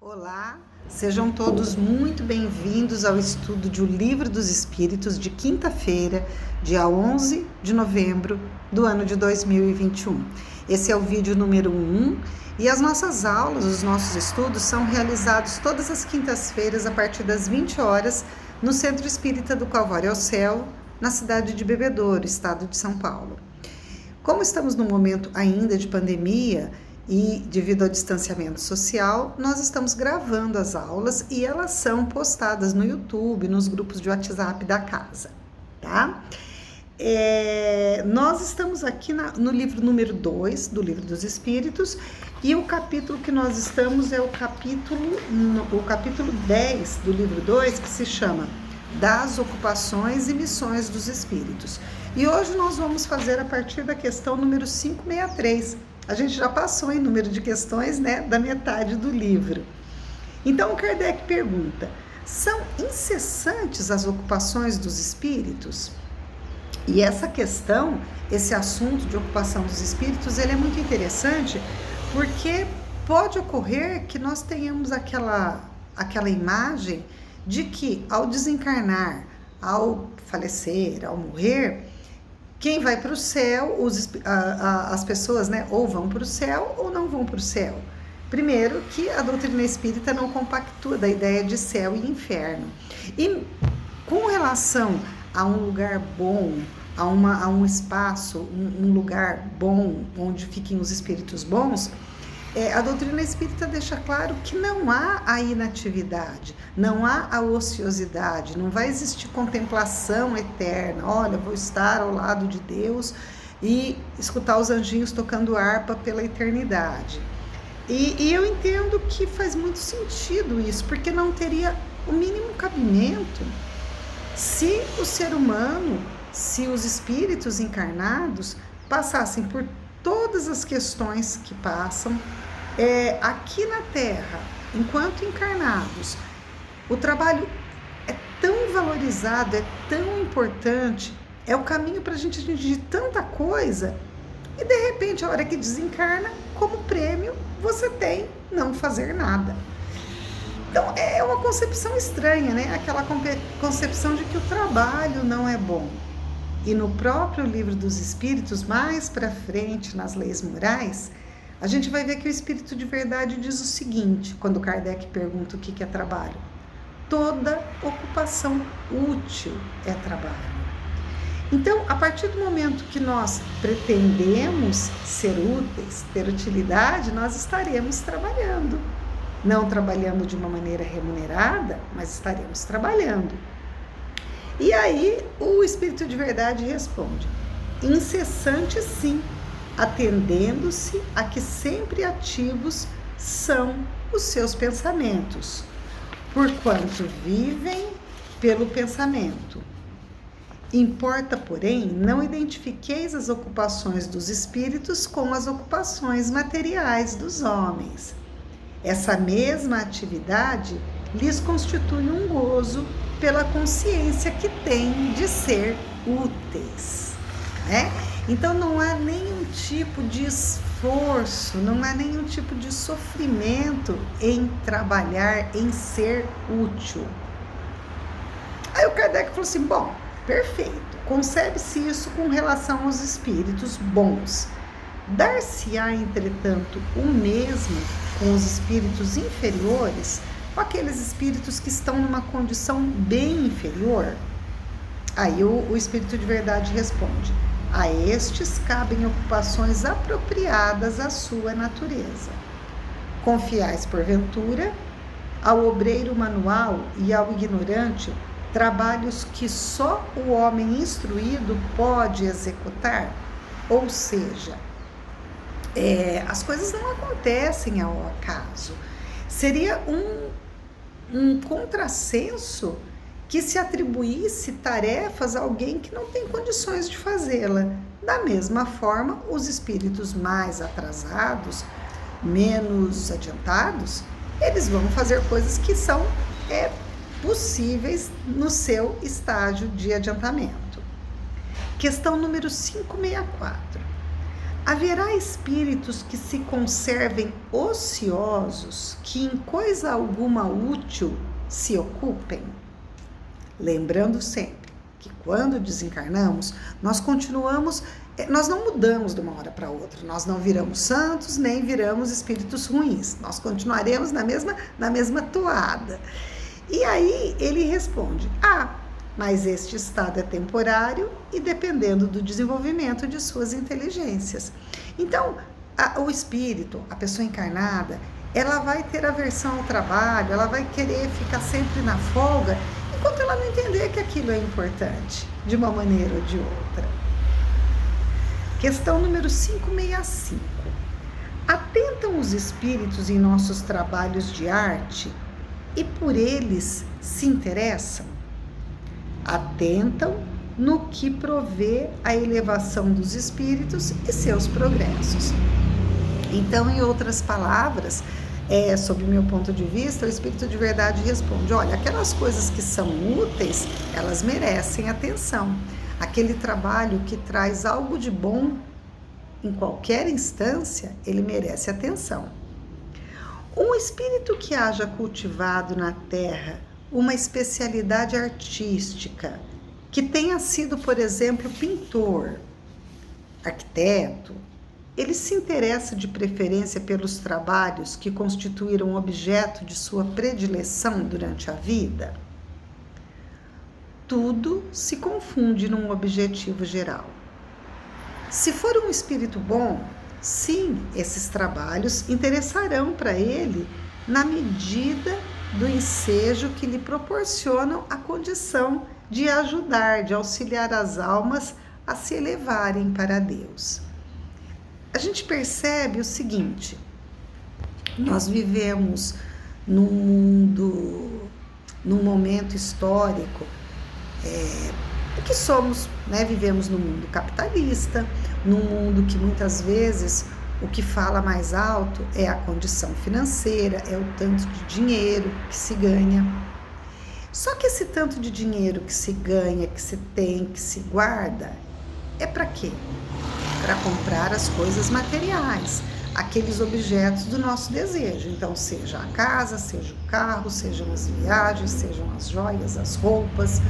Olá, sejam todos muito bem-vindos ao estudo de O Livro dos Espíritos de quinta-feira, dia 11 de novembro do ano de 2021. Esse é o vídeo número 1 e as nossas aulas, os nossos estudos são realizados todas as quintas-feiras a partir das 20 horas no Centro Espírita do Calvário ao Céu, na cidade de Bebedouro, estado de São Paulo. Como estamos num momento ainda de pandemia, e devido ao distanciamento social, nós estamos gravando as aulas e elas são postadas no YouTube, nos grupos de WhatsApp da casa, tá? Nós estamos aqui no livro número 2 do Livro dos Espíritos e o capítulo que nós estamos é o capítulo 10 do livro 2, que se chama Das Ocupações e Missões dos Espíritos. E hoje nós vamos fazer a partir da questão número 563. A gente já passou em número de questões, da metade do livro. Então, Kardec pergunta: são incessantes as ocupações dos espíritos? E essa questão, esse assunto de ocupação dos espíritos, ele é muito interessante, porque pode ocorrer que nós tenhamos aquela imagem de que ao desencarnar, ao falecer, ao morrer, quem vai para o céu, as pessoas, ou vão para o céu ou não vão para o céu. Primeiro, que a doutrina espírita não compactua da ideia de céu e inferno. E com relação a um lugar bom, a um espaço, um lugar bom, onde fiquem os espíritos bons, a doutrina espírita deixa claro que não há a inatividade, não há a ociosidade, não vai existir contemplação eterna. Olha, vou estar ao lado de Deus e escutar os anjinhos tocando harpa pela eternidade. E eu entendo que faz muito sentido isso, porque não teria o mínimo cabimento se o ser humano, se os espíritos encarnados passassem por todas as questões que passam aqui na Terra, enquanto encarnados. O trabalho é tão valorizado, é tão importante, é o caminho para a gente atingir tanta coisa, e de repente, a hora que desencarna, como prêmio, você tem não fazer nada. Então, é uma concepção estranha, aquela concepção de que o trabalho não é bom. E no próprio Livro dos Espíritos, mais para frente, nas leis morais, a gente vai ver que o Espírito de Verdade diz o seguinte, quando Kardec pergunta o que é trabalho: toda ocupação útil é trabalho. Então, a partir do momento que nós pretendemos ser úteis, ter utilidade, nós estaremos trabalhando. Não trabalhando de uma maneira remunerada, mas estaremos trabalhando. E aí o Espírito de Verdade responde: incessante sim, atendendo-se a que sempre ativos são os seus pensamentos, porquanto vivem pelo pensamento. Importa, porém, não identifiqueis as ocupações dos espíritos com as ocupações materiais dos homens. Essa mesma atividade lhes constitui um gozo pela consciência que têm de ser úteis, Então não há nenhum tipo de esforço, não há nenhum tipo de sofrimento em trabalhar, em ser útil. Aí o Kardec falou assim: bom, perfeito, concebe-se isso com relação aos espíritos bons. Dar-se-á, entretanto, o mesmo com os espíritos inferiores, com aqueles espíritos que estão numa condição bem inferior? Aí o Espírito de Verdade responde: a estes cabem ocupações apropriadas à sua natureza. Confiais, porventura, ao obreiro manual e ao ignorante trabalhos que só o homem instruído pode executar? Ou seja, as coisas não acontecem ao acaso. Seria um contrassenso que se atribuísse tarefas a alguém que não tem condições de fazê-la. Da mesma forma, os espíritos mais atrasados, menos adiantados, eles vão fazer coisas que são possíveis no seu estágio de adiantamento. Questão número 564. Haverá espíritos que se conservem ociosos, que em coisa alguma útil se ocupem? Lembrando sempre que quando desencarnamos, nós não mudamos de uma hora para outra, nós não viramos santos, nem viramos espíritos ruins, nós continuaremos na mesma toada. E aí ele responde, mas este estado é temporário e dependendo do desenvolvimento de suas inteligências. Então, o espírito, a pessoa encarnada, ela vai ter aversão ao trabalho, ela vai querer ficar sempre na folga, enquanto ela não entender que aquilo é importante, de uma maneira ou de outra. Questão número 565. Atentam os espíritos em nossos trabalhos de arte e por eles se interessam? Atentam no que provê a elevação dos espíritos e seus progressos. Então, em outras palavras, sob o meu ponto de vista, o espírito de verdade responde, olha, aquelas coisas que são úteis, elas merecem atenção. Aquele trabalho que traz algo de bom em qualquer instância, ele merece atenção. Um espírito que haja cultivado na Terra uma especialidade artística, que tenha sido, por exemplo, pintor, arquiteto, ele se interessa de preferência pelos trabalhos que constituíram objeto de sua predileção durante a vida? Tudo se confunde num objetivo geral. Se for um espírito bom, sim, esses trabalhos interessarão para ele na medida do ensejo que lhe proporcionam a condição de ajudar, de auxiliar as almas a se elevarem para Deus. A gente percebe o seguinte, nós vivemos num momento histórico que somos, vivemos num mundo capitalista, num mundo que muitas vezes o que fala mais alto é a condição financeira, é o tanto de dinheiro que se ganha. Só que esse tanto de dinheiro que se ganha, que se tem, que se guarda, é para quê? Para comprar as coisas materiais, aqueles objetos do nosso desejo. Então, seja a casa, seja o carro, sejam as viagens, sejam as joias, as roupas,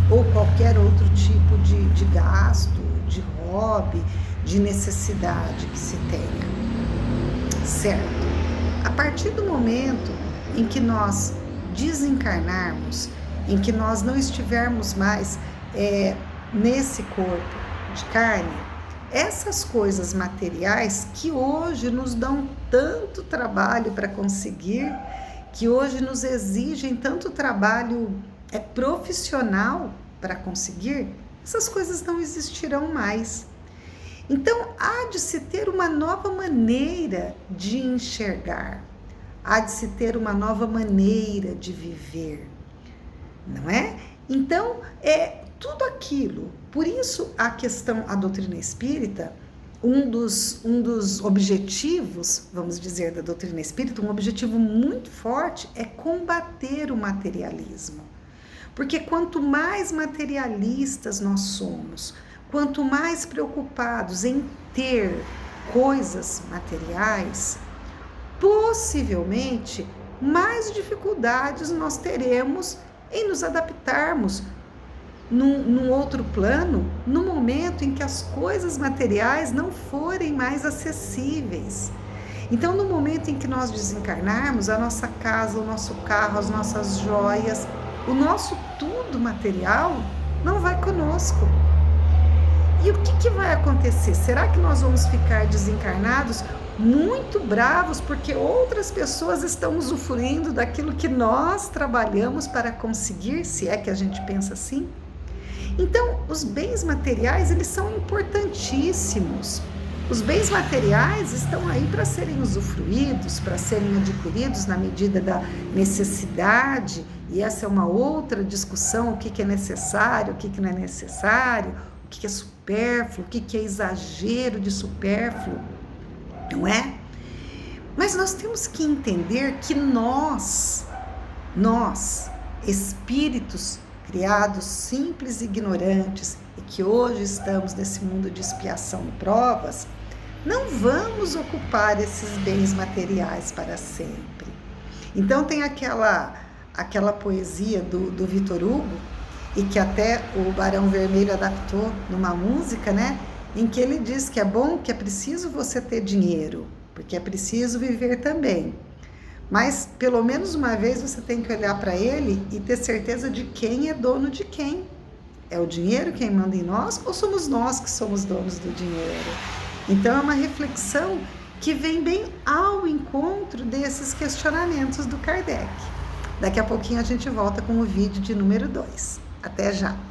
ou qualquer outro tipo de gasto, de hobby, de necessidade que se tenha. Certo? A partir do momento em que nós desencarnarmos, em que nós não estivermos mais nesse corpo de carne, essas coisas materiais que hoje nos dão tanto trabalho para conseguir, que hoje nos exigem tanto trabalho profissional para conseguir, essas coisas não existirão mais. Então, há de se ter uma nova maneira de enxergar, há de se ter uma nova maneira de viver, não é? Então, tudo aquilo. Por isso, a doutrina espírita, um dos objetivos, vamos dizer, da doutrina espírita, um objetivo muito forte é combater o materialismo. Porque quanto mais materialistas nós somos, quanto mais preocupados em ter coisas materiais, possivelmente mais dificuldades nós teremos em nos adaptarmos num outro plano, no momento em que as coisas materiais não forem mais acessíveis. Então, no momento em que nós desencarnarmos, a nossa casa, o nosso carro, as nossas joias, o nosso tudo material não vai conosco. E o que vai acontecer? Será que nós vamos ficar desencarnados muito bravos porque outras pessoas estão usufruindo daquilo que nós trabalhamos para conseguir, se é que a gente pensa assim? Então, os bens materiais, eles são importantíssimos. Os bens materiais estão aí para serem usufruídos, para serem adquiridos na medida da necessidade, e essa é uma outra discussão, o que é necessário, o que não é necessário, o que é supérfluo, o que é exagero de supérfluo, não é? Mas nós temos que entender que nós, espíritos criados simples e ignorantes, e que hoje estamos nesse mundo de expiação e provas, não vamos ocupar esses bens materiais para sempre. Então tem aquela poesia do Victor Hugo, e que até o Barão Vermelho adaptou numa música, né? Em que ele diz que é preciso você ter dinheiro, porque é preciso viver também. Mas pelo menos uma vez você tem que olhar para ele e ter certeza de quem é dono de quem. É o dinheiro quem manda em nós ou somos nós que somos donos do dinheiro? Então é uma reflexão que vem bem ao encontro desses questionamentos do Kardec. Daqui a pouquinho a gente volta com o vídeo de número 2. Até já!